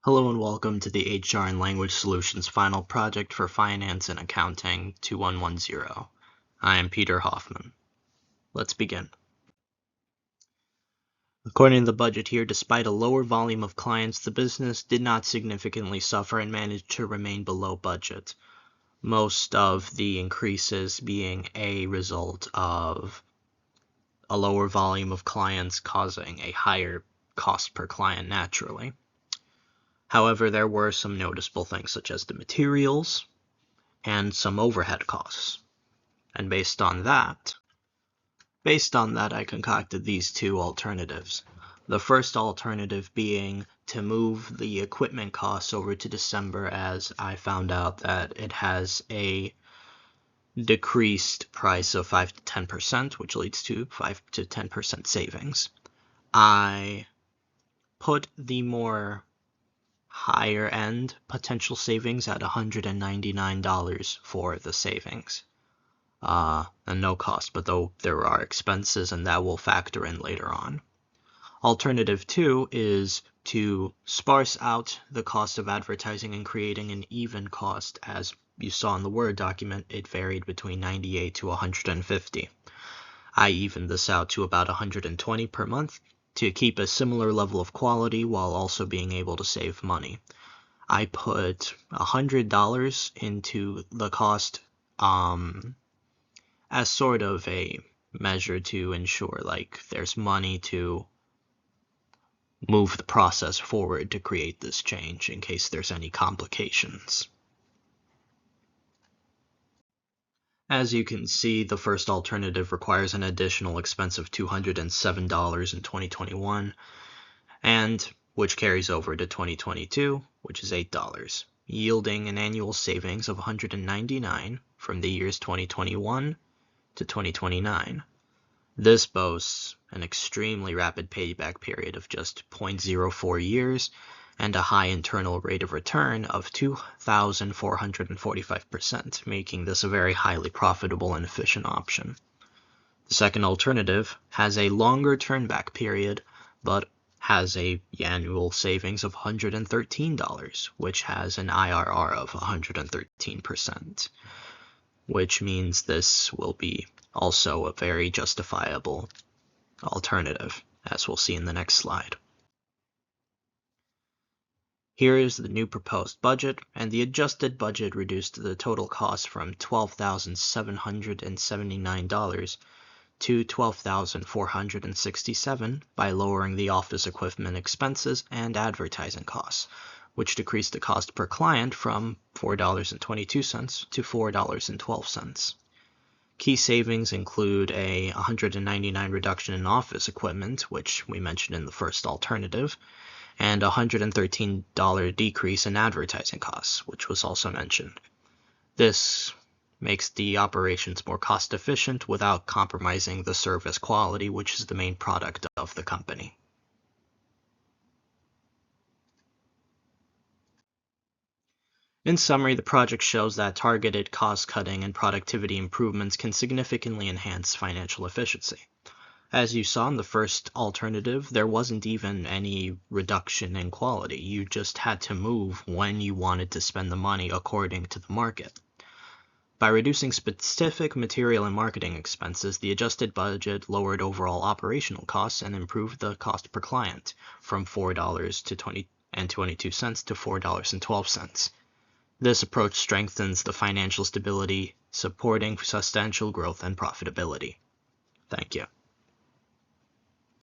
Hello and welcome to the HR and Language Solutions Final Project for Finance and Accounting 2110. I am Peter Hoffman. Let's begin. According to the budget here, despite a lower volume of clients, the business did not significantly suffer and managed to remain below budget. Most of the increases being a result of a lower volume of clients causing a higher cost per client naturally. However, there were some noticeable things such as the materials and some overhead costs. And based on that, I concocted these two alternatives. The first alternative being to move the equipment costs over to December, as I found out that it has a decreased price of 5 to 10%, which leads to 5 to 10% savings. I put the more higher end potential savings at $199 for the savings. And no cost, but though there are expenses and that will factor in later on. Alternative 2 is to sparse out the cost of advertising and creating an even cost. As you saw in the Word document, it varied between 98 to 150. I evened this out to about 120 per month to keep a similar level of quality while also being able to save money. I put $100 into the cost as sort of a measure to ensure there's money to move the process forward to create this change in case there's any complications. As you can see, the first alternative requires an additional expense of $207 in 2021, and which carries over to 2022, which is $8, yielding an annual savings of $199 from the years 2021 to 2029. This boasts an extremely rapid payback period of just 0.04 years and a high internal rate of return of 2,445%, making this a very highly profitable and efficient option. The second alternative has a longer turnback period, but has a annual savings of $113, which has an IRR of 113%, which means this will be also a very justifiable alternative, as we'll see in the next slide. Here is the new proposed budget, and the adjusted budget reduced the total cost from $12,779 to $12,467 by lowering the office equipment expenses and advertising costs, which decreased the cost per client from $4.22 to $4.12. Key savings include a $199 reduction in office equipment, which we mentioned in the first alternative, and a $113 decrease in advertising costs, which was also mentioned. This makes the operations more cost efficient without compromising the service quality, which is the main product of the company. In summary, the project shows that targeted cost-cutting and productivity improvements can significantly enhance financial efficiency. As you saw in the first alternative, there wasn't even any reduction in quality. You just had to move when you wanted to spend the money according to the market. By reducing specific material and marketing expenses, the adjusted budget lowered overall operational costs and improved the cost per client from $4.22 to $4.12. This approach strengthens the financial stability, supporting substantial growth and profitability. Thank you.